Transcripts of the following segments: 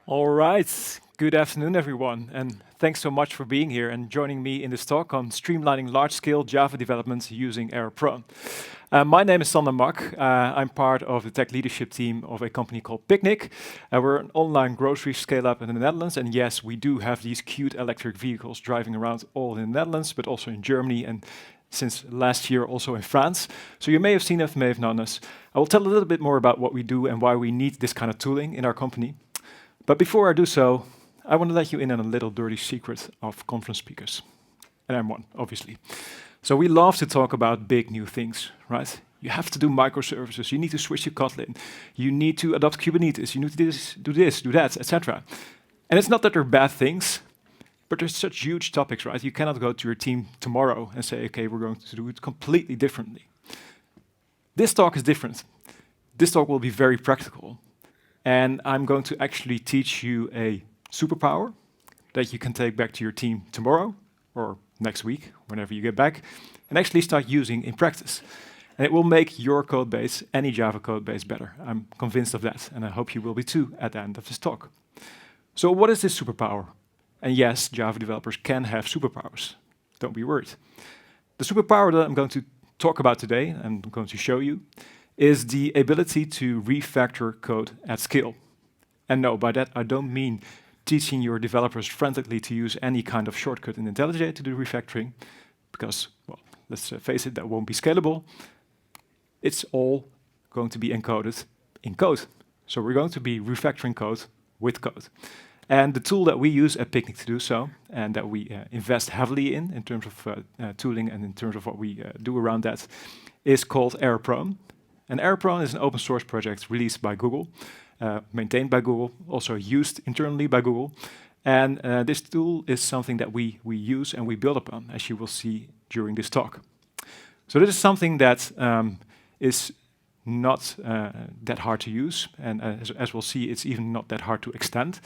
All right. Good afternoon, everyone, and thanks so much for being here and joining me in this talk on streamlining large-scale Java development using AirPro. My name is Sander Mak. I'm part of the tech leadership team of a company called Picnic. We're an online grocery scale-up in the Netherlands, and yes, we do have these cute electric vehicles driving around all in the Netherlands, but also in Germany and since last year also in France. So you may have seen us, may have known us. I will tell a little bit more about what we do and why we need this kind of tooling in our company. But before I do so, I want to let you in on a little dirty secret of conference speakers. And I'm one, obviously. So we love to talk about big new things, right? You have to do microservices, you need to switch to Kotlin, you need to adopt Kubernetes, you need to do this, do that, etc. And it's not that they're bad things, but they're such huge topics, right? You cannot go to your team tomorrow and say, okay, we're going to do it completely differently. This talk is different. This talk will be very practical. And I'm going to actually teach you a superpower that you can take back to your team tomorrow or next week, whenever you get back, and actually start using in practice. And it will make your code base, any Java code base, better. I'm convinced of that, and I hope you will be too at the end of this talk. So what is this superpower? And yes, Java developers can have superpowers. Don't be worried. The superpower that I'm going to talk about today, and I'm going to show you, is the ability to refactor code at scale. And no, by that I don't mean teaching your developers frantically to use any kind of shortcut in IntelliJ to do refactoring, because, well, let's face it, that won't be scalable. It's all going to be encoded in code. So we're going to be refactoring code with code. And the tool that we use at Picnic to do so, and that we invest heavily in terms of tooling and in terms of what we do around that, is called AirPro. And AirPro is an open source project released by Google, maintained by Google, also used internally by Google. And this tool is something that we use and we build upon, as you will see during this talk. So this is something that is not that hard to use, and as we'll see, it's even not that hard to extend.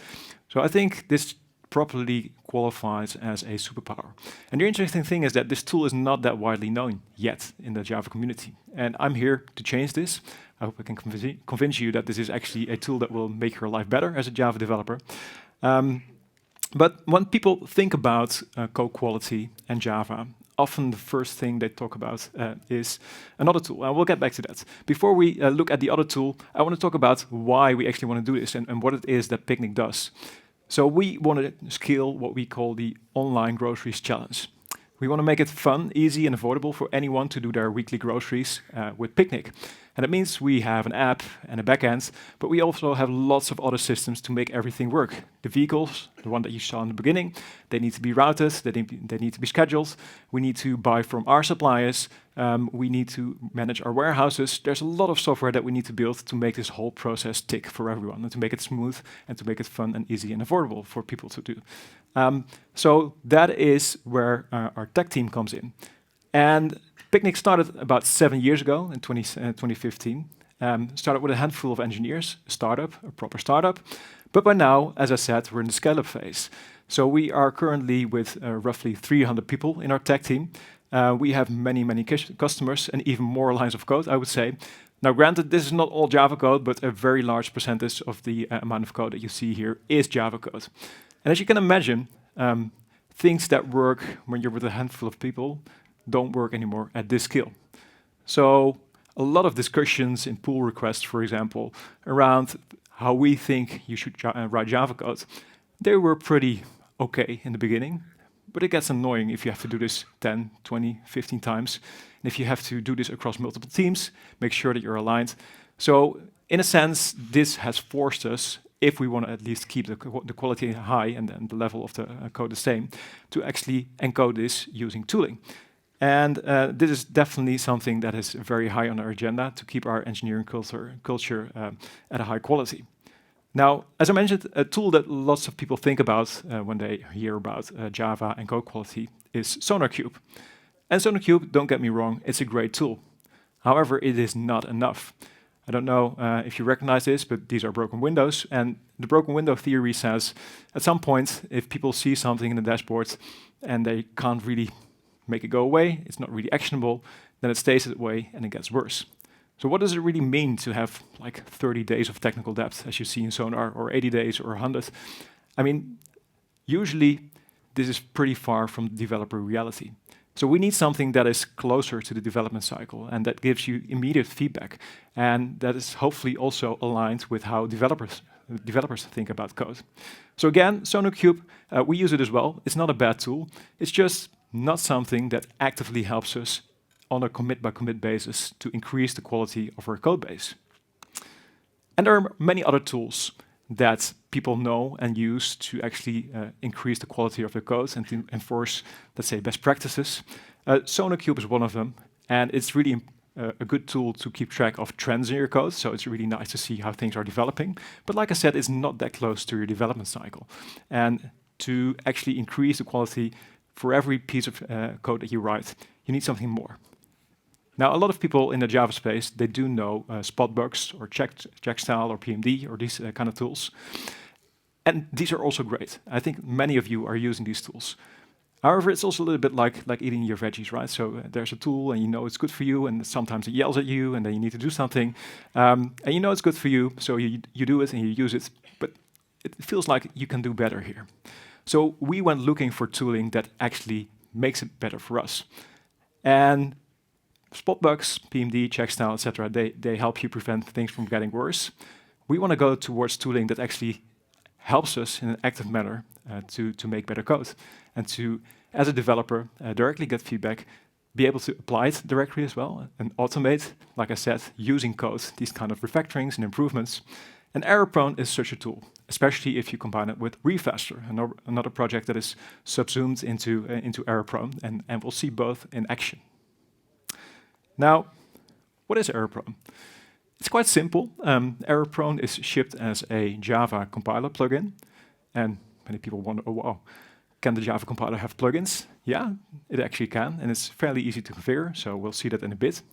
So I think this properly qualifies as a superpower. And the interesting thing is that this tool is not that widely known yet in the Java community. And I'm here to change this. I hope I can convince you that this is actually a tool that will make your life better as a Java developer. But when people think about code quality and Java, often the first thing they talk about is another tool, and we'll get back to that. Before we look at the other tool, I want to talk about why we actually want to do this and what it is that Picnic does. So we want to scale what we call the online groceries challenge. We want to make it fun, easy, and affordable for anyone to do their weekly groceries with Picnic. And that means we have an app and a backend, but we also have lots of other systems to make everything work. The vehicles, the one that you saw in the beginning, they need to be routed, they need to be scheduled. We need to buy from our suppliers. We need to manage our warehouses. There's a lot of software that we need to build to make this whole process tick for everyone, and to make it smooth, and to make it fun and easy and affordable for people to do. So that is where our tech team comes in. And Picnic started about 7 years ago in 2015. Started with a handful of engineers, a proper startup. But by now, as I said, we're in the scale-up phase. So we are currently with roughly 300 people in our tech team. We have many customers and even more lines of code, I would say. Now, granted, this is not all Java code, but a very large percentage of the amount of code that you see here is Java code. And as you can imagine, things that work when you're with a handful of people don't work anymore at this scale. So a lot of discussions in pull requests, for example, around how we think you should write Java code, they were pretty okay in the beginning, but it gets annoying if you have to do this 10, 20, 15 times. And if you have to do this across multiple teams, make sure that you're aligned. So in a sense, this has forced us, if we want to at least keep the quality high and the level of the code the same, to actually encode this using tooling. And this is definitely something that is very high on our agenda to keep our engineering culture at a high quality. Now, as I mentioned, a tool that lots of people think about when they hear about Java and code quality is SonarQube. And SonarQube, don't get me wrong, it's a great tool. However, it is not enough. I don't know if you recognize this, but these are broken windows. And the broken window theory says, at some point, if people see something in the dashboard and they can't really make it go away, it's not really actionable, then it stays that way and it gets worse. So what does it really mean to have like 30 days of technical debt, as you see in Sonar, or 80 days or 100? I mean, usually this is pretty far from developer reality. So we need something that is closer to the development cycle and that gives you immediate feedback, and that is hopefully also aligned with how developers think about code. So again, SonarQube, we use it as well. It's not a bad tool. It's just not something that actively helps us on a commit-by-commit basis to increase the quality of our code base. And there are many other tools that people know and use to actually increase the quality of their code and to enforce, let's say, best practices. SonarQube is one of them, and it's really a good tool to keep track of trends in your code, so it's really nice to see how things are developing. But like I said, it's not that close to your development cycle. And to actually increase the quality for every piece of code that you write, you need something more. Now, a lot of people in the Java space, they do know Spotbox or checkstyle or PMD or these kind of tools. And these are also great. I think many of you are using these tools. However, it's also a little bit like eating your veggies, right? So there's a tool and you know it's good for you, and sometimes it yells at you and then you need to do something. And you know it's good for you, so you do it and you use it, but it feels like you can do better here. So we went looking for tooling that actually makes it better for us. And Spotbox, PMD, checkstyle, etc., they help you prevent things from getting worse. We want to go towards tooling that actually helps us in an active manner to make better code and to, as a developer, directly get feedback, be able to apply it directly as well, and automate, like I said, using code, these kind of refactorings and improvements. And error-prone is such a tool, especially if you combine it with Refaster, another project that is subsumed into error-prone, and we'll see both in action. Now, what is error-prone? It's quite simple. Error-prone is shipped as a Java compiler plugin. And many people wonder, oh, wow, can the Java compiler have plugins? Yeah, it actually can, and it's fairly easy to configure, so we'll see that in a bit.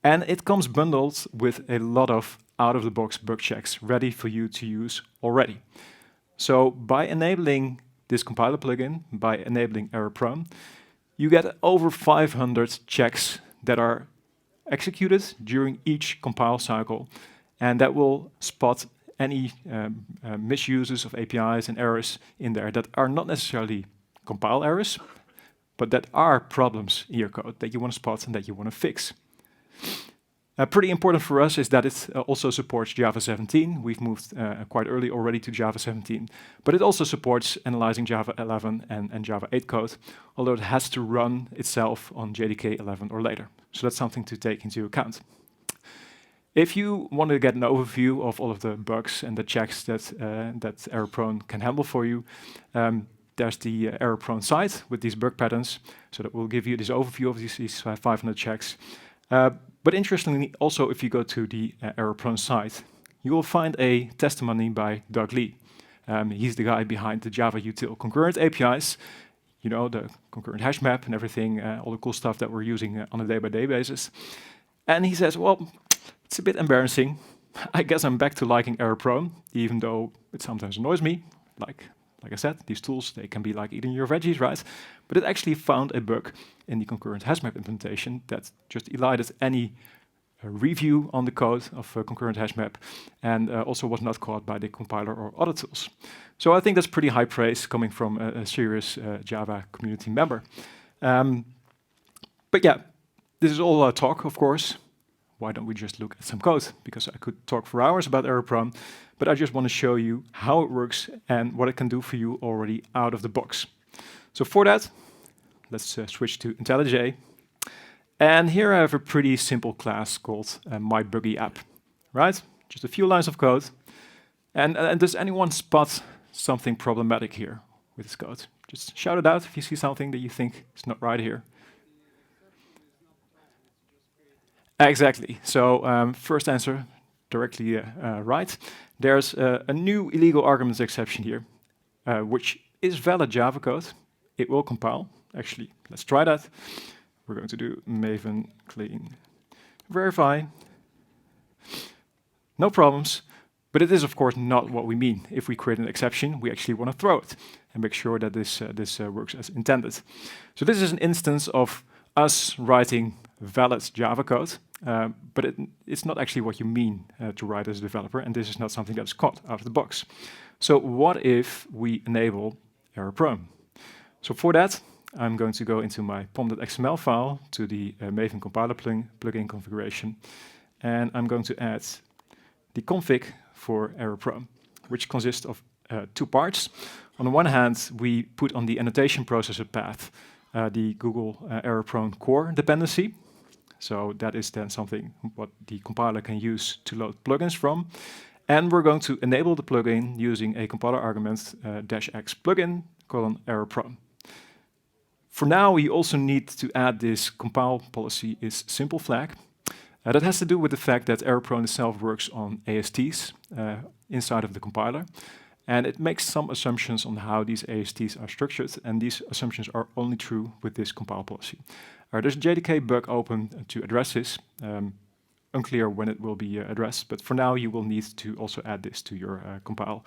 And it comes bundled with a lot of out-of-the-box bug checks ready for you to use already. So by enabling this compiler plugin, by enabling error-prone, you get over 500 checks that are executed during each compile cycle, and that will spot any misuses of APIs and errors in there that are not necessarily compile errors, but that are problems in your code that you want to spot and that you want to fix. Pretty important for us is that it also supports Java 17. We've moved quite early already to Java 17, but it also supports analyzing Java 11 and Java 8 code, although it has to run itself on JDK 11 or later. So that's something to take into account. If you want to get an overview of all of the bugs and the checks that error-prone can handle for you, there's the error-prone site with these bug patterns, so that will give you this overview of these 500 checks. But interestingly, also, if you go to the error-prone site, you will find a testimony by Doug Lee. He's the guy behind the Java util concurrent APIs, you know, the concurrent hash map and everything, all the cool stuff that we're using on a day-by-day basis. And he says, well, it's a bit embarrassing. I guess I'm back to liking error-prone, even though it sometimes annoys me. Like I said, these tools, they can be like eating your veggies, right? But it actually found a bug in the concurrent hashmap implementation that just elided any review on the code of concurrent hashmap, and also was not caught by the compiler or other tools. So I think that's pretty high praise coming from a serious Java community member. But yeah, this is all talk, of course. Why don't we just look at some code? Because I could talk for hours about error-prone, but I just want to show you how it works and what it can do for you already out of the box. So for that, let's switch to IntelliJ. And here I have a pretty simple class called MyBuggyApp, right? Just a few lines of code. And does anyone spot something problematic here with this code? Just shout it out if you see something that you think is not right here. Exactly. So first answer, directly right. There's a new illegal arguments exception here, which is valid Java code. It will compile. Actually, let's try that. We're going to do maven clean verify. No problems. But it is, of course, not what we mean. If we create an exception, we actually want to throw it and make sure that this works as intended. So this is an instance of us writing valid Java code, but it's not actually what you mean to write as a developer, and this is not something that's caught out of the box. So what if we enable error prone? So for that, I'm going to go into my pom.xml file to the Maven compiler plugin configuration, and I'm going to add the config for error prone, which consists of 2 parts. On the one hand, we put on the annotation processor path the Google error prone core dependency. So that is then something what the compiler can use to load plugins from. And we're going to enable the plugin using a compiler argument -x plugin error prone. For now, we also need to add this compile policy is simple flag. That has to do with the fact that error prone itself works on ASTs inside of the compiler. And it makes some assumptions on how these ASTs are structured, and these assumptions are only true with this compile policy. There's a JDK bug open to address this. Unclear when it will be addressed, but for now you will need to also add this to your compile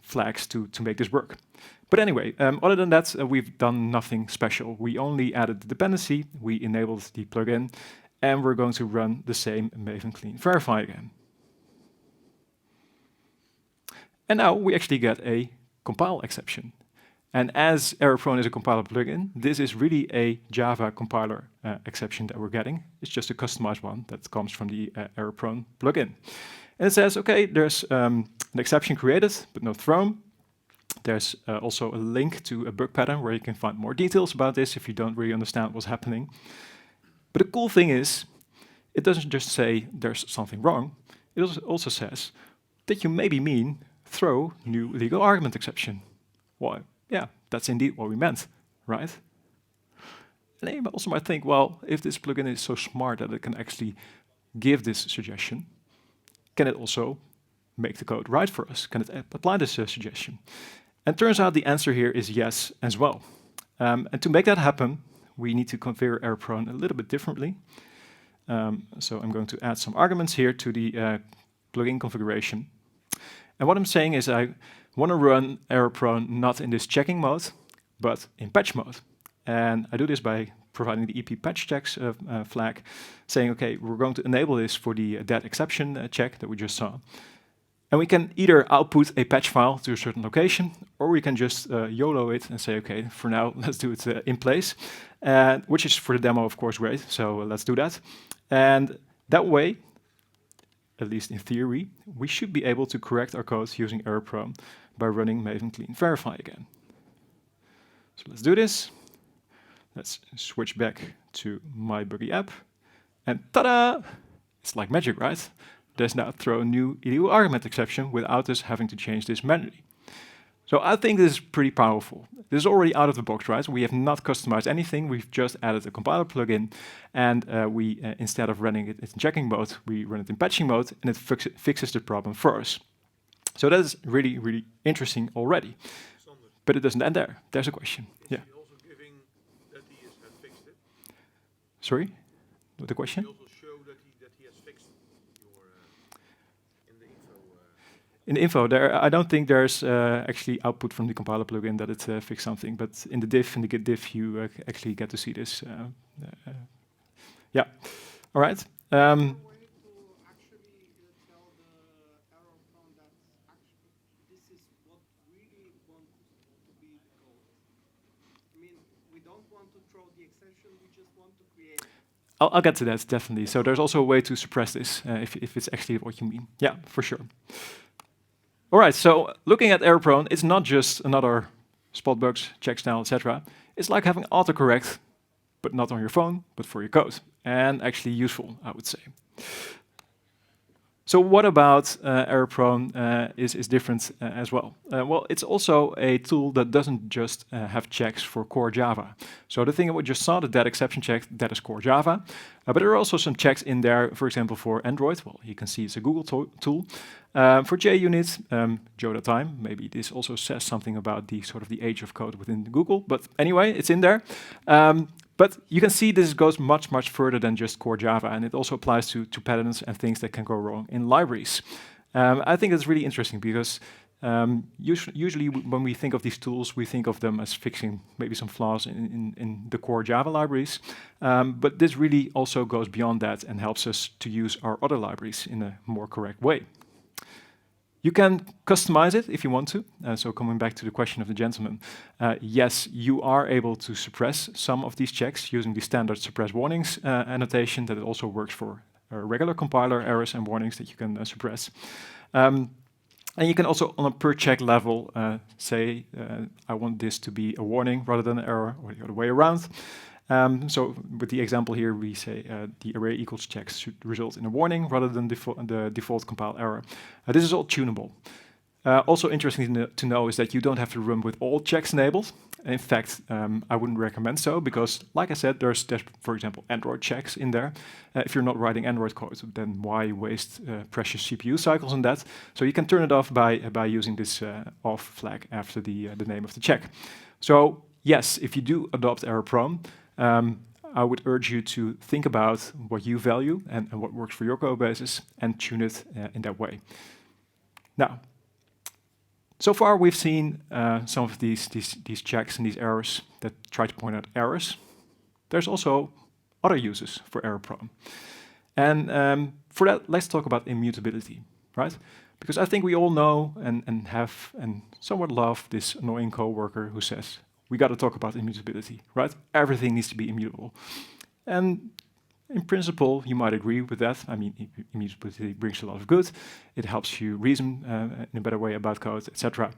flags to make this work. But anyway, other than that, we've done nothing special. We only added the dependency, we enabled the plugin, and we're going to run the same Maven clean verify again. And now we actually get a compile exception. And as error prone is a compiler plugin, this is really a Java compiler exception that we're getting. It's just a customized one that comes from the error prone plugin. And it says, okay, there's an exception created, but not thrown. There's also a link to a bug pattern where you can find more details about this if you don't really understand what's happening. But the cool thing is, it doesn't just say there's something wrong. It also says that you maybe mean throw new legal argument exception. Why? Yeah, that's indeed what we meant, right? And you also might think, well, if this plugin is so smart that it can actually give this suggestion, can it also make the code right for us? Can it apply this suggestion? And turns out the answer here is yes as well. And to make that happen, we need to configure error prone a little bit differently. So I'm going to add some arguments here to the plugin configuration. And what I'm saying is I want to run error prone not in this checking mode, but in patch mode. And I do this by providing the EP patch checks flag, saying, okay, we're going to enable this for the dead exception check that we just saw. And we can either output a patch file to a certain location, or we can just YOLO it and say, okay, for now, let's do it in place, which is for the demo, of course, great. So let's do that. And that way, at least in theory, we should be able to correct our code using error prone by running Maven clean verify again. So let's do this. Let's switch back to my buggy app. And ta-da! It's like magic, right? There's now throw a new illegal argument exception without us having to change this manually. So I think this is pretty powerful. This is already out of the box, right? We have not customized anything. We've just added a compiler plugin, and we instead of running it in checking mode, we run it in patching mode, and it fixes the problem for us. So that is really, really interesting already. Sander, but it doesn't end there. There's a question. is Yeah. he also giving that he has fixed it? Sorry? The question? He also show that he has fixed your in the info. In the info, I don't think there's actually output from the compiler plugin that it fixed something, but in the git diff, you actually get to see this. Yeah. All right. Way to actually tell the error prone that actually this is what really want to be the code. I mean, we don't want to throw the exception, we just want to create it. I'll get to that, definitely. So there's also a way to suppress this, if it's actually what you mean. Yeah, for sure. All right, so looking at error prone, it's not just another spot bugs, check style, etc. It's like having autocorrect, but not on your phone, but for your code. And actually useful, I would say. So what about error prone is different as well? Well, it's also a tool that doesn't just have checks for core Java. So the thing that we just saw, the dead exception check, that is core Java. But there are also some checks in there, for example, for Android. Well, you can see it's a Google tool. For JUnit, Joe.time, maybe this also says something about the sort of the age of code within Google. But anyway, it's in there. But you can see this goes much, much further than just core Java, and it also applies to patterns and things that can go wrong in libraries. I think it's really interesting because Usually when we think of these tools, we think of them as fixing maybe some flaws in the core Java libraries. But this really also goes beyond that and helps us to use our other libraries in a more correct way. You can customize it if you want to. So coming back to the question of the gentleman, yes, you are able to suppress some of these checks using the standard suppress warnings annotation that it also works for regular compiler errors and warnings that you can suppress. And you can also, on a per check level, say, I want this to be a warning rather than an error, or the other way around. So with the example here, we say the array equals checks should result in a warning rather than the default compile error. This is all tunable. Also interesting to know is that you don't have to run with all checks enabled. In fact, I wouldn't recommend so because, like I said, there's for example, Android checks in there. If you're not writing Android code, then why waste precious CPU cycles on that? So you can turn it off by using this off flag after the name of the check. So yes, if you do adopt error-prone, I would urge you to think about what you value and what works for your code bases and tune it in that way. Now, so far we've seen some of these checks and these errors that try to point out errors. There's also other uses for error-prone. And for that, let's talk about immutability, right? Because I think we all know and have and somewhat love this annoying coworker who says, we got to talk about immutability, right? Everything needs to be immutable. And in principle, you might agree with that. I mean, immutability brings a lot of good. It helps you reason in a better way about code, etc.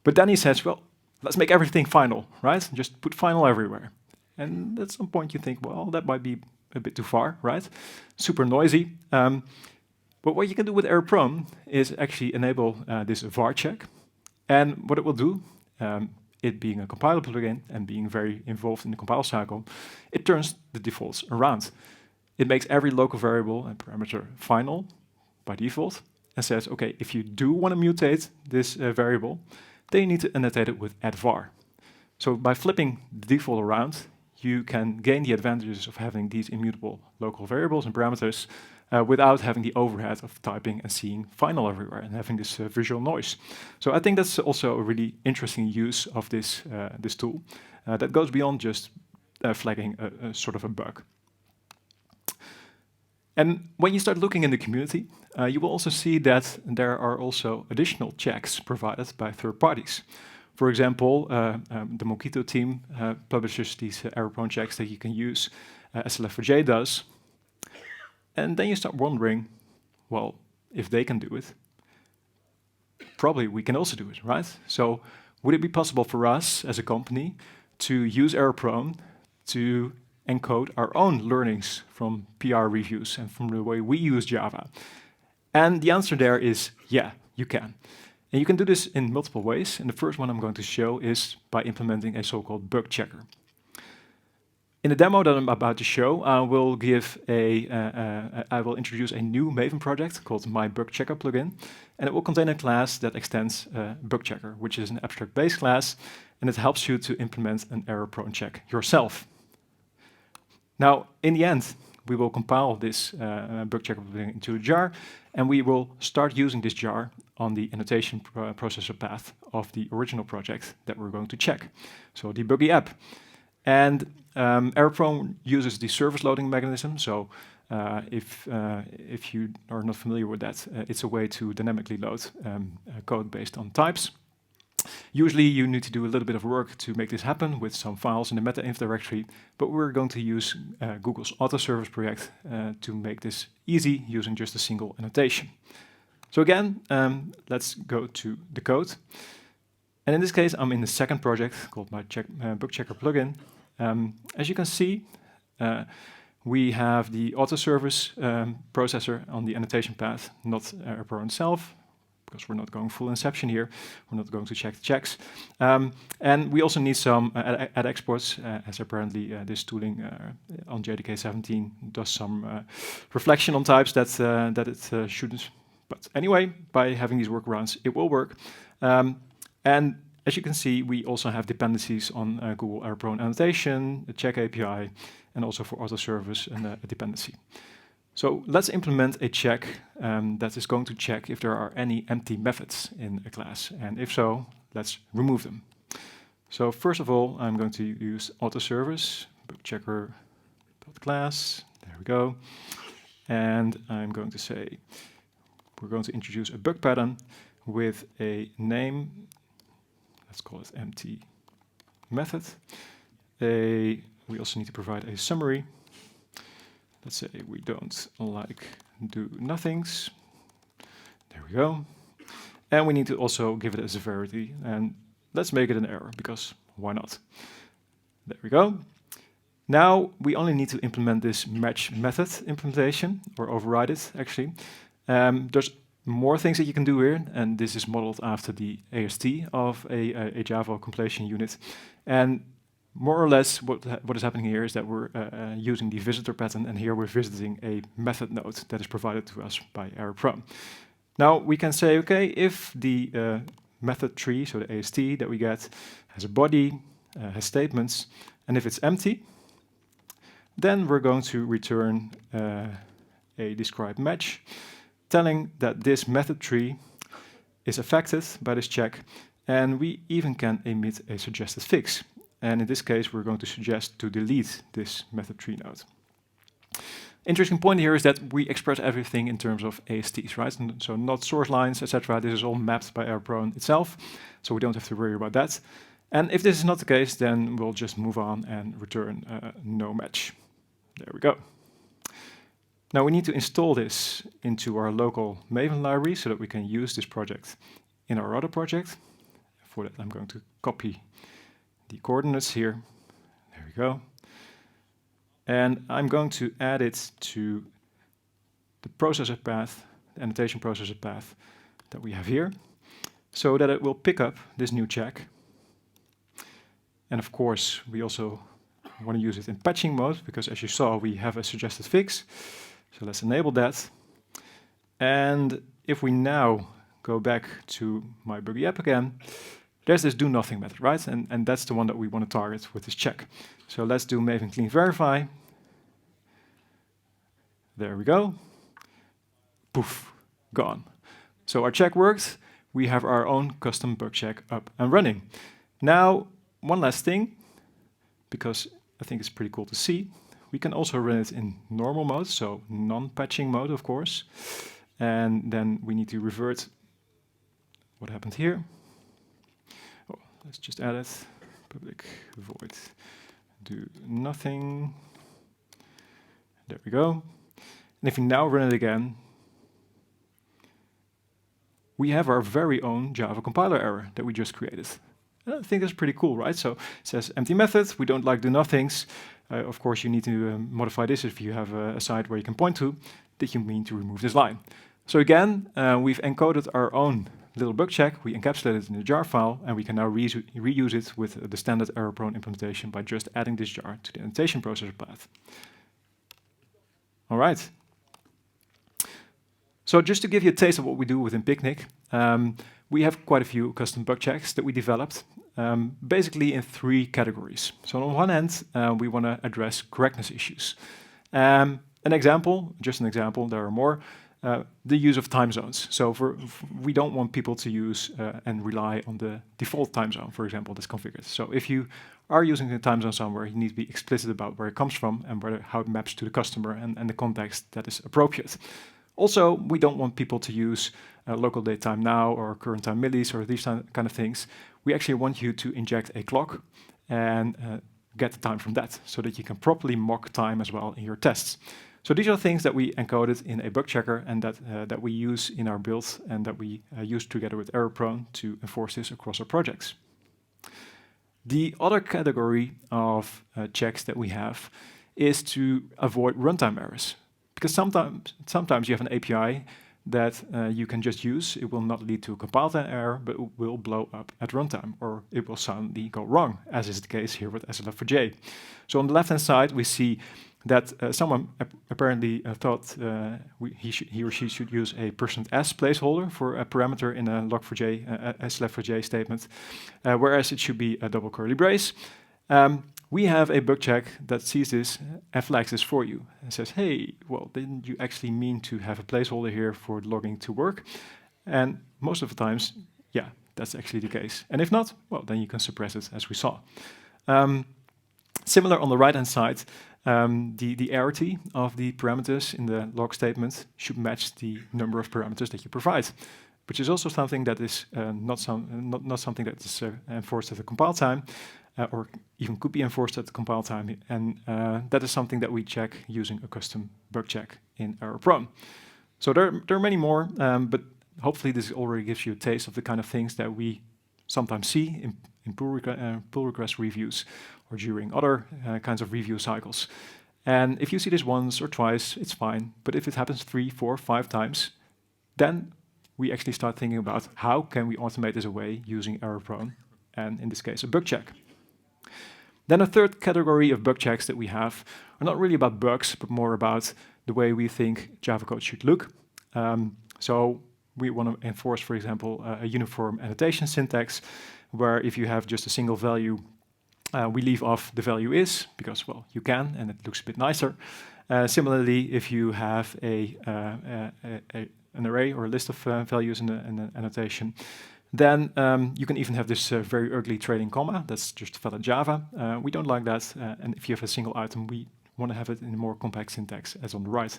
But then he says, well, let's make everything final, right? Just put final everywhere. And at some point you think, well, that might be a bit too far, right? Super noisy. But what you can do with error-prone is actually enable this var check. And what it will do, it being a compiler plugin and being very involved in the compile cycle, it turns the defaults around. It makes every local variable and parameter final by default and says, okay, if you do want to mutate this variable, then you need to annotate it with add var. So by flipping the default around, you can gain the advantages of having these immutable local variables and parameters without having the overhead of typing and seeing final everywhere and having this visual noise. So I think that's also a really interesting use of this, this tool that goes beyond just flagging a sort of a bug. And when you start looking in the community, you will also see that there are also additional checks provided by third parties. For example, the Mockito team publishes these error-prone checks that you can use, as Left4j does. And then you start wondering, well, if they can do it, probably we can also do it, right? So would it be possible for us as a company to use error-prone to encode our own learnings from PR reviews and from the way we use Java? And the answer there is, yeah, you can. And you can do this in multiple ways. And the first one I'm going to show is by implementing a so-called bug checker. In the demo that I'm about to show, I will introduce a new Maven project called My Bug Checker plugin, and it will contain a class that extends Bug Checker, which is an abstract base class, and it helps you to implement an error-prone check yourself. Now, in the end, we will compile this Bug Checker plugin into a jar, and we will start using this jar on the annotation processor path of the original project that we're going to check, so the buggy app. And error-prone uses the service loading mechanism. So if you are not familiar with that, it's a way to dynamically load code based on types. Usually you need to do a little bit of work to make this happen with some files in the meta-inf directory, but we're going to use Google's auto-service project to make this easy using just a single annotation. So again, let's go to the code. And in this case, I'm in the second project called my Bug Checker plugin. As you can see, we have the auto-service processor on the annotation path, not error-prone itself, because we're not going full inception here. We're not going to check the checks. And we also need some add exports, as apparently this tooling on JDK 17 does some reflection on types that it shouldn't. But anyway, by having these workarounds, it will work. And as you can see, we also have dependencies on Google error-prone annotation, a check API, and also for auto-service and a dependency. So let's implement a check that is going to check if there are any empty methods in a class. And if so, let's remove them. So first of all, I'm going to use autoservice, bookchecker.class. There we go. And I'm going to say, we're going to introduce a bug pattern with a name. Let's call it empty method. We also need to provide a summary. Let's say we don't like do nothings. There we go. And we need to also give it a severity. And let's make it an error, because why not? There we go. Now we only need to implement this match method implementation, or override it, actually. There's more things that you can do here, and this is modeled after the AST of a Java compilation unit. And more or less, what is happening here is that we're using the visitor pattern, and here we're visiting a method node that is provided to us by ErrorPro. Now we can say, okay, if the method tree, so the AST that we get, has a body, has statements, and if it's empty, then we're going to return a describe match, telling that this method tree is affected by this check, and we even can emit a suggested fix. And in this case, we're going to suggest to delete this method tree node. Interesting point here is that we express everything in terms of ASTs, right? And so not source lines, etc. This is all mapped by ErrorPro itself, so we don't have to worry about that. And if this is not the case, then we'll just move on and return no match. There we go. Now we need to install this into our local Maven library so that we can use this project in our other project. For that, I'm going to copy the coordinates here. There we go. And I'm going to add it to the processor path, the annotation processor path that we have here, so that it will pick up this new check. And of course, we also want to use it in patching mode, because as you saw, we have a suggested fix. So let's enable that. And if we now go back to my buggy app again, there's this do nothing method, right? And that's the one that we want to target with this check. So let's do maven clean verify. There we go. Poof, gone. So our check worked. We have our own custom bug check up and running. Now, one last thing, because I think it's pretty cool to see. We can also run it in normal mode, so non-patching mode, of course. And then we need to revert what happened here. Oh, let's just add it. Public void do nothing. There we go. And if we now run it again, we have our very own Java compiler error that we just created. And I think that's pretty cool, right? So it says empty method, we don't like do nothings. Of course, you need to modify this if you have a site where you can point to that you mean to remove this line. So again, we've encoded our own little bug check, we encapsulate it in a jar file, and we can now reuse it with the standard error-prone implementation by just adding this jar to the annotation processor path. All right. So just to give you a taste of what we do within Picnic, we have quite a few custom bug checks that we developed, basically in 3 categories. So on one hand, we want to address correctness issues. An example, just an example, there are more, the use of time zones. So we don't want people to use and rely on the default time zone, for example, that's configured. So if you are using a time zone somewhere, you need to be explicit about where it comes from and how it maps to the customer and the context that is appropriate. Also, we don't want people to use local date time now or current time millis or these kind of things. We actually want you to inject a clock and get the time from that so that you can properly mock time as well in your tests. So these are things that we encoded in a bug checker and that we use in our build and that we use together with ErrorProne to enforce this across our projects. The other category of checks that we have is to avoid runtime errors. Because sometimes you have an API that you can just use. It will not lead to a compile time error, but it will blow up at runtime, or it will suddenly go wrong, as is the case here with SLF4J. So on the left-hand side, we see that someone apparently thought he or she should use a %s placeholder for a parameter in a log4j, SLF4J statement, whereas it should be a double curly brace. we have a bug check that sees this and flags this for you and says, hey, well, didn't you actually mean to have a placeholder here for logging to work? And most of the times, yeah, that's actually the case. And if not, well, then you can suppress it, as we saw. Similar on the right-hand side, the arity of the parameters in the log statement should match the number of parameters that you provide, which is also something that is not something that is enforced at the compile time, or even could be enforced at the compile time. And that is something that we check using a custom bug check in error-prone. So there are many more, but hopefully this already gives you a taste of the kind of things that we sometimes see in pull request reviews or during other kinds of review cycles. And if you see this once or twice, it's fine. But if it happens 3, 4, 5 times, then we actually start thinking about how can we automate this away using error-prone, and in this case, a bug check. Then a third category of bug checks that we have are not really about bugs, but more about the way we think Java code should look. So we want to enforce, for example, a uniform annotation syntax, where if you have just a single value, we leave off the value is, because, well, you can, and it looks a bit nicer. Similarly, if you have an array or a list of values in an annotation, then you can even have this very ugly trailing comma. That's just valid Java. We don't like that. And if you have a single item, we want to have it in a more compact syntax, as on the right.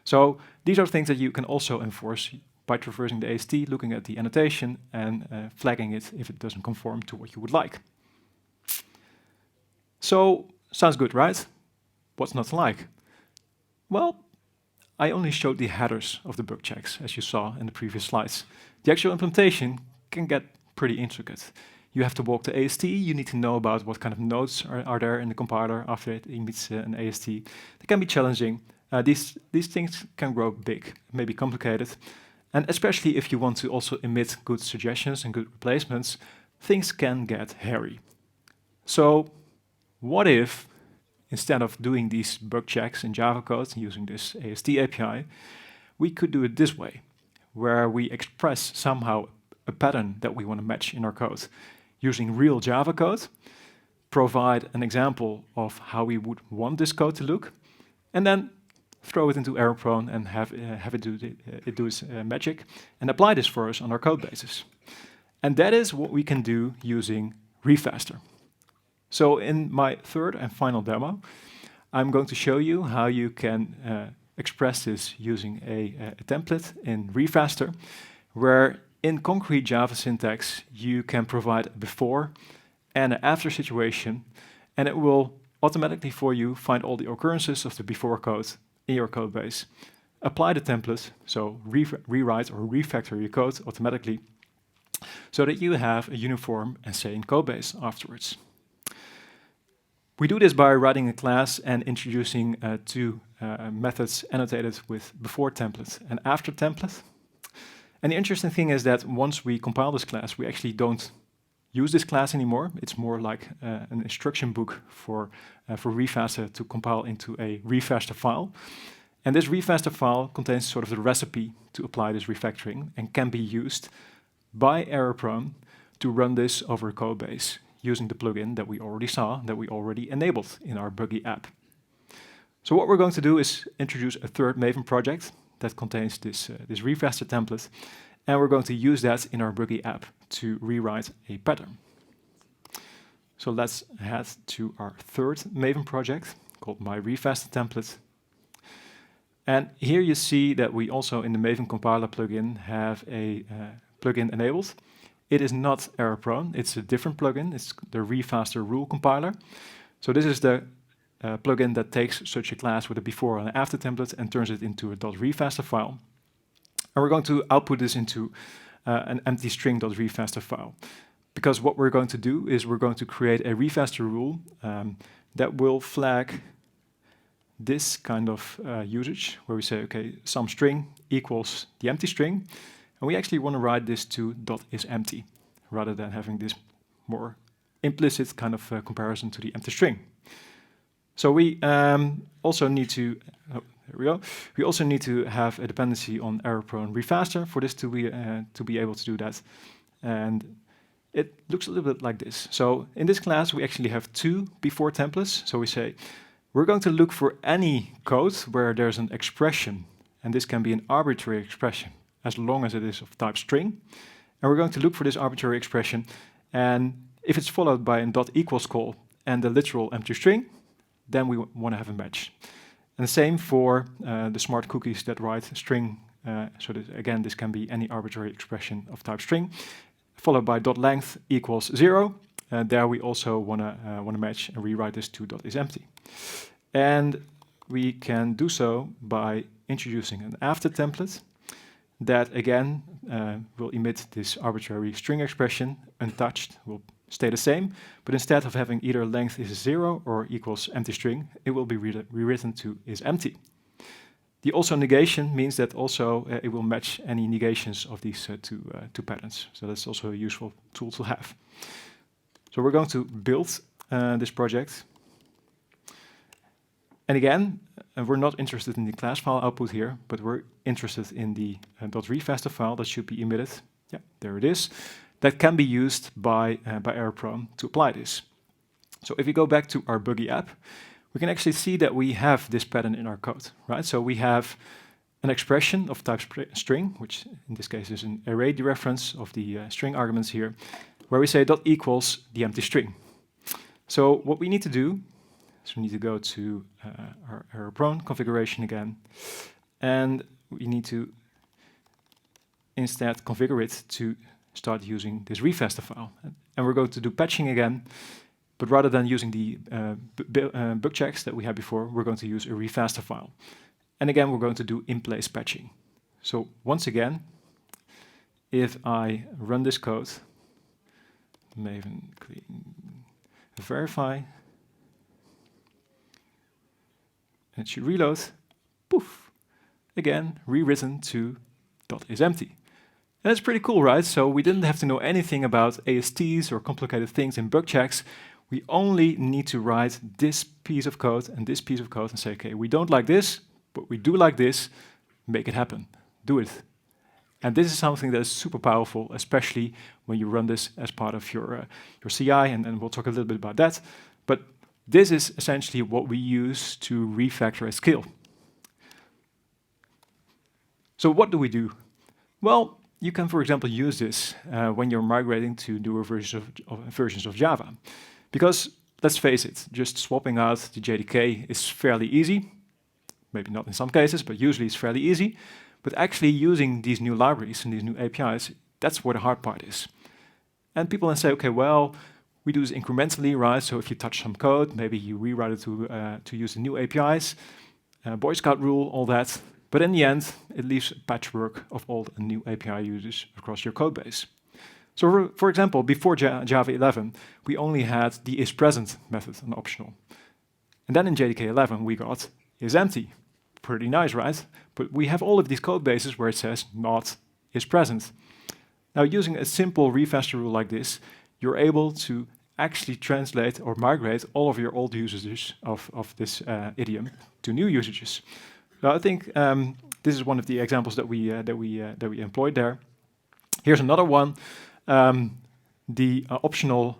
So these are things that you can also enforce by traversing the AST, looking at the annotation, and flagging it if it doesn't conform to what you would like. So, sounds good, right? What's not to like? Well, I only showed the headers of the bug checks, as you saw in the previous slides. The actual implementation can get pretty intricate. You have to walk the AST, you need to know about what kind of nodes are there in the compiler after it emits an AST. They can be challenging. These things can grow big, maybe complicated. And especially if you want to also emit good suggestions and good replacements, things can get hairy. So what if, instead of doing these bug checks in Java code using this AST API, we could do it this way, where we express somehow a pattern that we want to match in our code using real Java code, provide an example of how we would want this code to look, and then throw it into error-prone and have it do its magic, and apply this for us on our code bases. And that is what we can do using Refaster. So in my third and final demo, I'm going to show you how you can express this using a template in Refaster, where in concrete Java syntax, you can provide a before and an after situation, and it will automatically for you find all the occurrences of the before code in your code base. Apply the template, so rewrite or refactor your code automatically, so that you have a uniform and sane code base afterwards. We do this by writing a class and introducing two methods annotated with before template and after template. And the interesting thing is that once we compile this class, we actually don't use this class anymore. It's more like an instruction book for Refaster to compile into a Refaster file. And this Refaster file contains sort of the recipe to apply this refactoring and can be used by error-prone to run this over a code base using the plugin that we already saw, that we already enabled in our buggy app. So what we're going to do is introduce a third Maven project that contains this Refaster template, and we're going to use that in our buggy app to rewrite a pattern. So let's head to our third Maven project called my Refaster template. And here you see that we also in the Maven compiler plugin have a plugin enabled. It is not error-prone, it's a different plugin. It's the Refaster rule compiler. So this is the plugin that takes such a class with a before and after template and turns it into a .refaster file. And we're going to output this into an empty string.refaster file. Because what we're going to do is we're going to create a Refaster rule that will flag this kind of usage, where we say, okay, some string equals the empty string. And we actually want to write this to .isEmpty, rather than having this more implicit kind of comparison to the empty string. So we also need to, there we go. We also need to have a dependency on error-prone Refaster for this to be able to do that. And it looks a little bit like this. So in this class, we actually have two before templates. So we say, we're going to look for any code where there's an expression, and this can be an arbitrary expression, as long as it is of type string. And we're going to look for this arbitrary expression, and if it's followed by a dot equals call and the literal empty string, then we want to have a match. And the same for the smart cookies that write string. So that, again, this can be any arbitrary expression of type string, followed by dot length equals 0. There we also want to match and rewrite this to dot is empty. And we can do so by introducing an after template that again will emit this arbitrary string expression. Untouched will stay the same, but instead of having either length is 0 or equals empty string, it will be rewritten to is empty. The also negation means that also it will match any negations of these two patterns. So that's also a useful tool to have. So we're going to build this project. And again, we're not interested in the class file output here, but we're interested in the .refaster file that should be emitted. Yeah, there it is. That can be used by ErrorProne to apply this. So if we go back to our buggy app, we can actually see that we have this pattern in our code, right? So we have an expression of type string, which in this case is an array dereference of the string arguments here, where we say dot equals the empty string. So what we need to do is we need to go to our ErrorProne configuration again, and we need to instead configure it to start using this refaster file. And we're going to do patching again, but rather than using the bug checks that we had before, we're going to use a refaster file. And again, we're going to do in-place patching. So once again, if I run this code, Maven clean verify, and it should reload, poof, again, rewritten to dot is empty. And it's pretty cool, right? So we didn't have to know anything about ASTs or complicated things in bug checks. We only need to write this piece of code and this piece of code and say, okay, we don't like this, but we do like this, make it happen, do it. And this is something that is super powerful, especially when you run this as part of your CI, and we'll talk a little bit about that. But this is essentially what we use to refactor at scale. So what do we do? Well, you can, for example, use this when you're migrating to newer versions of Java. Because, let's face it, just swapping out the JDK is fairly easy. Maybe not in some cases, but usually it's fairly easy. But actually using these new libraries and these new APIs, that's where the hard part is. And people then say, okay, well, we do this incrementally, right? So if you touch some code, maybe you rewrite it to use the new APIs, Boy Scout rule, all that. But in the end, it leaves a patchwork of all the new API users across your code base. So for example, before Java 11, we only had the isPresent method, an optional. And then in JDK 11, we got isEmpty. Pretty nice, right? But we have all of these code bases where it says not isPresent. Now, using a simple refaster rule like this, you're able to actually translate or migrate all of your old usages of this idiom to new usages. So I think this is one of the examples that we employed there. Here's another one. The optional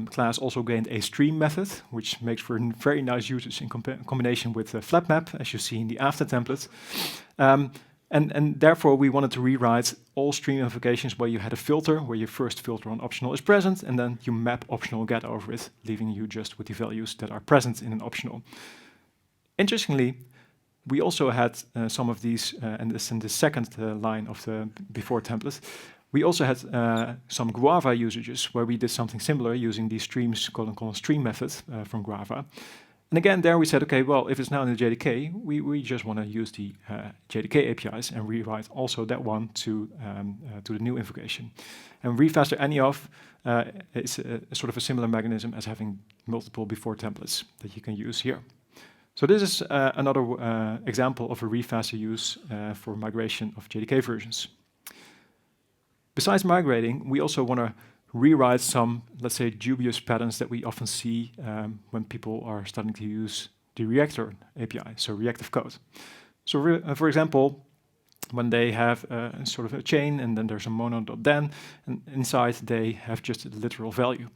class also gained a stream method, which makes for very nice usage in combination with flatmap, as you see in the after template. And therefore, we wanted to rewrite all stream invocations where you had a filter, where you first filter on optional is present, and then you map optional get over it, leaving you just with the values that are present in an optional. Interestingly, we also had some of these, and this in the second line of the before template, we also had some Guava usages where we did something similar using the streams stream method from Guava. And again, there we said, okay, well, if it's now in the JDK, we just want to use the JDK APIs and rewrite also that one to the new invocation. And refaster any of is a sort of a similar mechanism as having multiple before templates that you can use here. So this is another example of a refaster use for migration of JDK versions. Besides migrating, we also want to rewrite some, let's say, dubious patterns that we often see when people are starting to use the Reactor API, so reactive code. So for example, when they have sort of a chain, and then there's a mono.then, and inside they have just a literal value.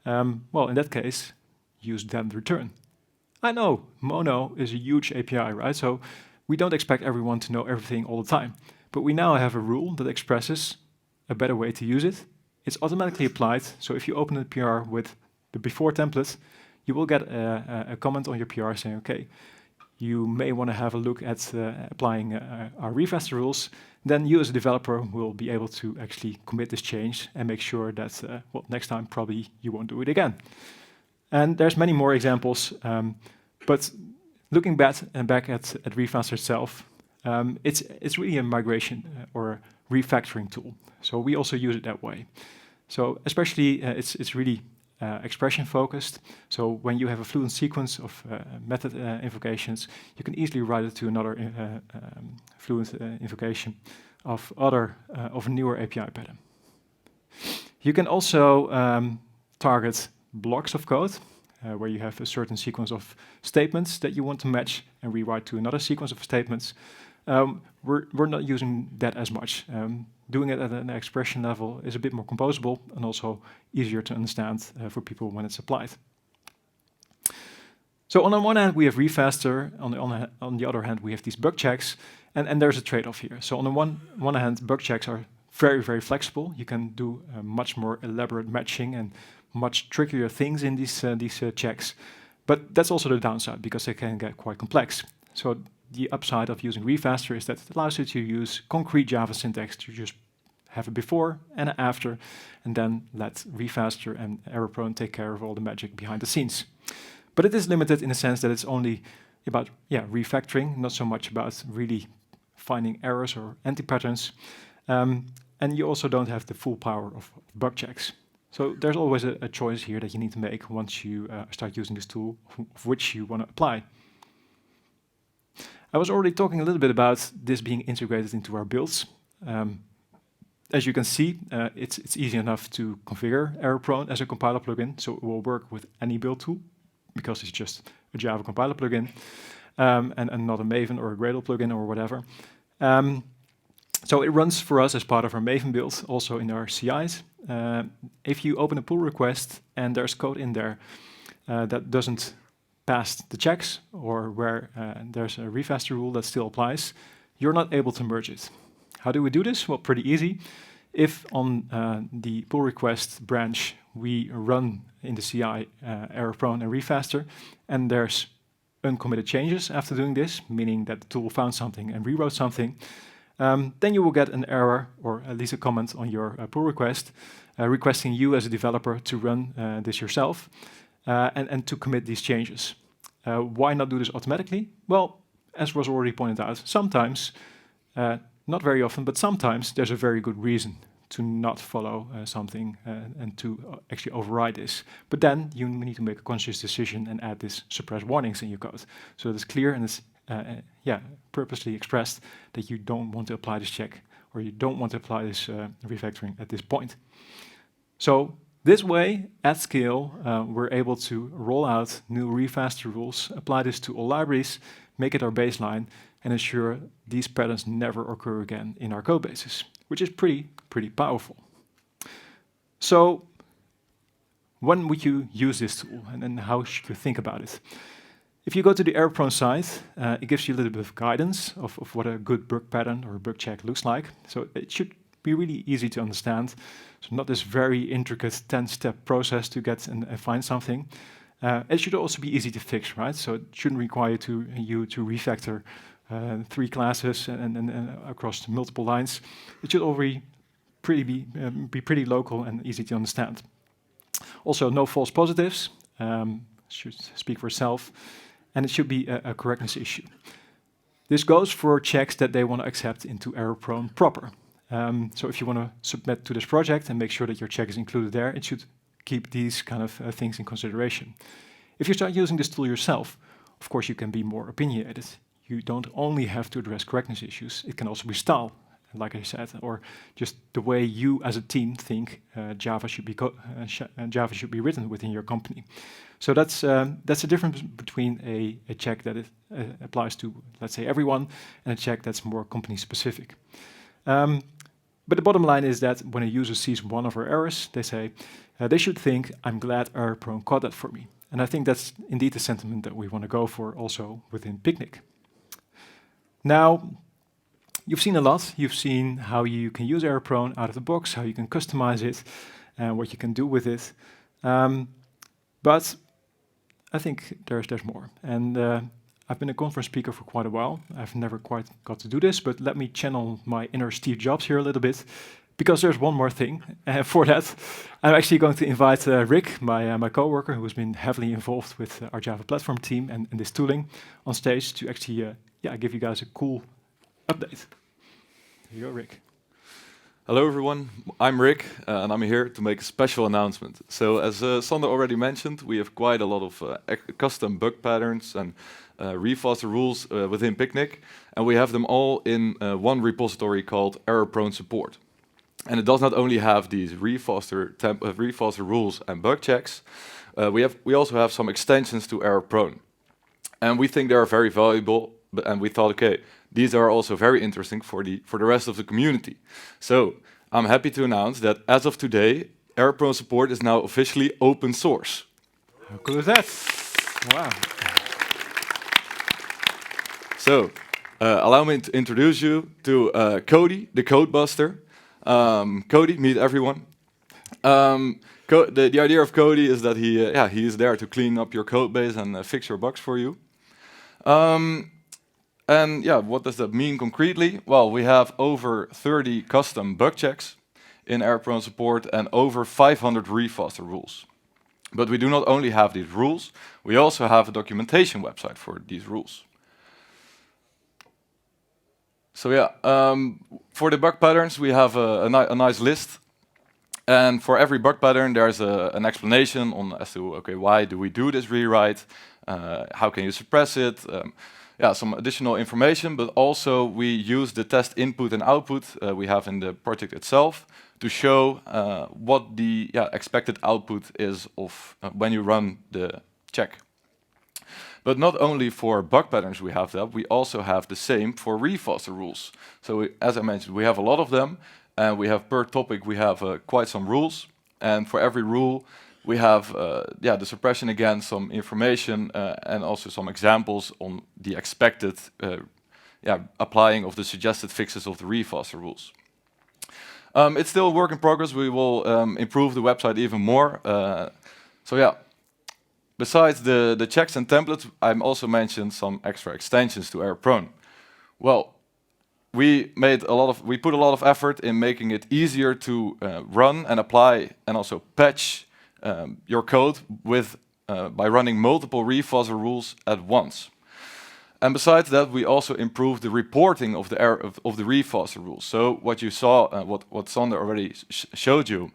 Well, in that case, use then return. I know, mono is a huge API, right? So we don't expect everyone to know everything all the time. But we now have a rule that expresses a better way to use it. It's automatically applied, so if you open a PR with the before template, you will get a comment on your PR saying, okay, you may want to have a look at applying our Refaster rules. Then you as a developer will be able to actually commit this change and make sure that, well, next time probably you won't do it again. And there's many more examples, but looking back at Refaster itself, it's really a migration or a refactoring tool. So we also use it that way. So especially it's really expression focused. So when you have a fluent sequence of method invocations, you can easily write it to another fluent invocation of a newer API pattern. You can also target blocks of code where you have a certain sequence of statements that you want to match and rewrite to another sequence of statements. We're not using that as much. Doing it at an expression level is a bit more composable and also easier to understand for people when it's applied. So on the one hand, we have Refaster. On the other hand, we have these bug checks. And there's a trade-off here. So on the one hand, bug checks are very, very flexible. You can do much more elaborate matching and much trickier things in these checks. But that's also the downside, because they can get quite complex. So the upside of using Refaster is that it allows you to use concrete Java syntax to just have a before and an after, and then let Refaster and error-prone take care of all the magic behind the scenes. But it is limited in the sense that it's only about refactoring, not so much about really finding errors or anti-patterns. And you also don't have the full power of bug checks. So there's always a choice here that you need to make once you start using this tool, of which you want to apply. I was already talking a little bit about this being integrated into our builds. As you can see, it's easy enough to configure error-prone as a compiler plugin, so it will work with any build tool, because it's just a Java compiler plugin, and not a Maven or a Gradle plugin or whatever. So it runs for us as part of our Maven build, also in our CIs. If you open a pull request and there's code in there that doesn't pass the checks, or where there's a Refaster rule that still applies, you're not able to merge it. How do we do this? Well, pretty easy. If on the pull request branch we run in the CI error-prone and Refaster, and there's uncommitted changes after doing this, meaning that the tool found something and rewrote something, then you will get an error, or at least a comment on your pull request, requesting you as a developer to run this yourself and to commit these changes. Why not do this automatically? Well, as was already pointed out, sometimes, not very often, but sometimes there's a very good reason to not follow something and to actually override this. But then you need to make a conscious decision and add this suppress warnings in your code. So it's clear and it's purposely expressed that you don't want to apply this check, or you don't want to apply this refactoring at this point. So this way, at scale, we're able to roll out new Refaster rules, apply this to all libraries, make it our baseline, and ensure these patterns never occur again in our code bases, which is pretty powerful. So when would you use this tool, and how should you think about it? If you go to the error-prone site, it gives you a little bit of guidance of what a good bug pattern or a bug check looks like. So it should be really easy to understand. So not this very intricate 10-step process to get and find something. It should also be easy to fix, right? So it shouldn't require you to refactor 3 classes and across multiple lines. It should already be pretty local and easy to understand. Also, no false positives. Should speak for itself. And it should be a correctness issue. This goes for checks that they want to accept into error-prone proper. So if you want to submit to this project and make sure that your check is included there, it should keep these kind of things in consideration. If you start using this tool yourself, of course you can be more opinionated. You don't only have to address correctness issues, it can also be style. like I said, or just the way you as a team think Java Java should be written within your company. So that's a difference between a check that applies to, let's say, everyone, and a check that's more company specific. But the bottom line is that when a user sees one of our errors, they say they should think, "I'm glad error-prone caught that for me." And I think that's indeed the sentiment that we want to go for also within Picnic. Now, you've seen a lot. You've seen how you can use error-prone out of the box, how you can customize it, and what you can do with it. But I think there's more. And I've been a conference speaker for quite a while. I've never quite got to do this, but let me channel my inner Steve Jobs here a little bit, because there's one more thing. For that, I'm actually going to invite Rick, my coworker, who has been heavily involved with our Java platform team and this tooling, on stage to actually give you guys a cool update. Here you go, Rick. Hello everyone, I'm Rick, and I'm here to make a special announcement. So as Sander already mentioned, we have quite a lot of custom bug patterns and Refaster rules within Picnic, and we have them all in one repository called error-prone support. And it does not only have these Refaster rules and bug checks, we also have some extensions to error-prone. And we think they are very valuable, and we thought, okay, these are also very interesting for the rest of the community. So I'm happy to announce that as of today, error-prone support is now officially open source. How cool is that? Wow. So allow me to introduce you to Cody, the code buster. Cody, meet everyone. The idea of Cody is that he is there to clean up your code base and fix your bugs for you. And yeah, what does that mean concretely? Well, we have over 30 custom bug checks in error-prone support and over 500 Refaster rules. But we do not only have these rules, we also have a documentation website for these rules. So yeah, for the bug patterns, we have a nice list. And for every bug pattern, there's an explanation on as to, okay, why do we do this rewrite? How can you suppress it? Some additional information, but also we use the test input and output we have in the project itself to show what the expected output is of when you run the check. But not only for bug patterns we have that, we also have the same for Refaster rules. So as I mentioned, we have a lot of them, and we have per topic we have quite some rules, and for every rule we have the suppression again, some information, and also some examples on the expected applying of the suggested fixes of the Refaster rules. It's still a work in progress. We will improve the website even more. Besides the checks and templates, I also mentioned some extra extensions to error-prone. Well, we put a lot of effort in making it easier to run and apply and also patch your code by running multiple Refaster rules at once. And besides that, we also improved the reporting of the Refaster rules. So what you saw, what Sander already showed you,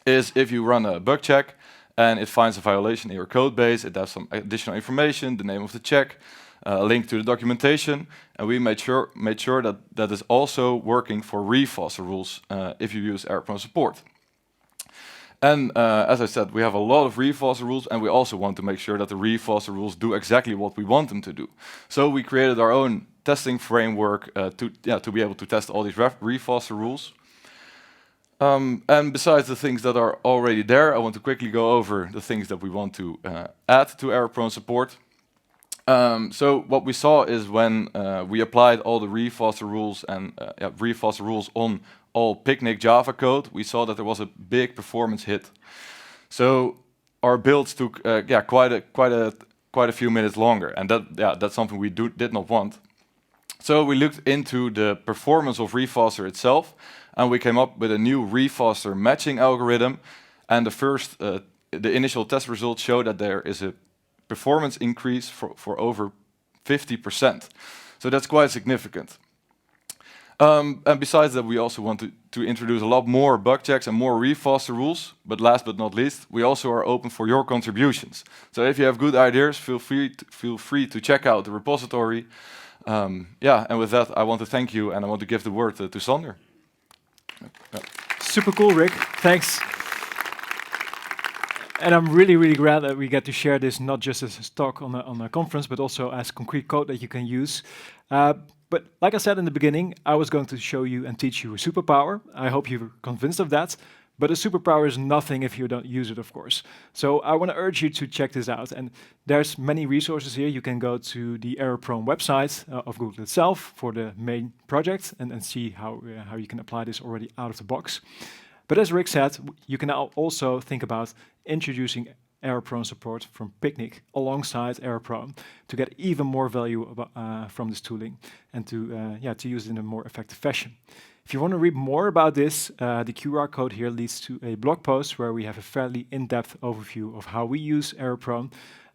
is if you run a bug check and it finds a violation in your code base, it has some additional information, the name of the check, a link to the documentation, and we made sure that that is also working for Refaster rules if you use error-prone support. And as I said, we have a lot of Refaster rules, and we also want to make sure that the Refaster rules do exactly what we want them to do. So we created our own testing framework to be able to test all these Refaster rules. And besides the things that are already there, I want to quickly go over the things that we want to add to error-prone support. So what we saw is when we applied all the Refaster rules and Refaster rules on all Picnic Java code, we saw that there was a big performance hit. So our builds took quite a few minutes longer, and that's something we did not want. So we looked into the performance of Refaster itself, and we came up with a new Refaster matching algorithm. And the initial test results show that there is a performance increase for over 50%. So that's quite significant. And besides that, we also want to introduce a lot more bug checks and more Refaster rules. But last but not least, we also are open for your contributions. So if you have good ideas, feel free to check out the repository. Yeah, and with that, I want to thank you, and I want to give the word to Sander. Super cool, Rick. Thanks. And I'm really, really glad that we get to share this not just as a talk on a conference, but also as concrete code that you can use. But like I said in the beginning, I was going to show you and teach you a superpower. I hope you're convinced of that. But a superpower is nothing if you don't use it, of course. So I want to urge you to check this out. And there's many resources here. You can go to the error-prone website of Google itself for the main project and see how you can apply this already out of the box. But as Rick said, you can now also think about introducing error-prone support from Picnic alongside error-prone to get even more value from this tooling and to use it in a more effective fashion. If you want to read more about this, the QR code here leads to a blog post where we have a fairly in-depth overview of how we use error-prone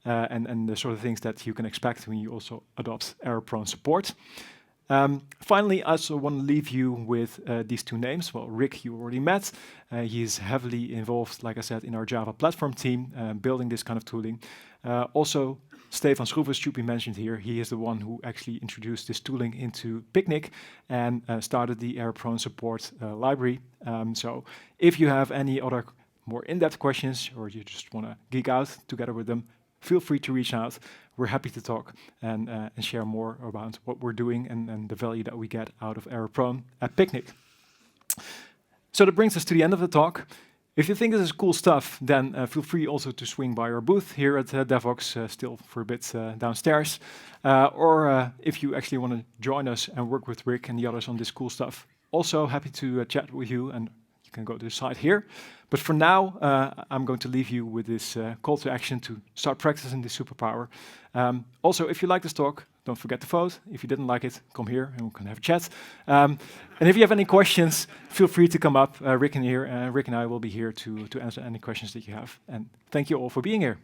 and the sort of things that you can expect when you also adopt error-prone support. Finally, I also want to leave you with these two names. Well, Rick, you already met. He is heavily involved, like I said, in our Java platform team, building this kind of tooling. Also, Stefan Schroevers should be mentioned here. He is the one who actually introduced this tooling into Picnic and started the error-prone support library. So if you have any other more in-depth questions or you just want to geek out together with them, feel free to reach out. We're happy to talk and share more about what we're doing and the value that we get out of error-prone at Picnic. So that brings us to the end of the talk. If you think this is cool stuff, then feel free also to swing by our booth here at Devox, still for a bit downstairs. Or if you actually want to join us and work with Rick and the others on this cool stuff, also happy to chat with you, and you can go to the site here. But for now, I'm going to leave you with this call to action to start practicing this superpower. Also, if you like this talk, don't forget to vote. If you didn't like it, come here and we can have a chat. And if you have any questions, feel free to come up. Rick and I will be here to answer any questions that you have. And thank you all for being here.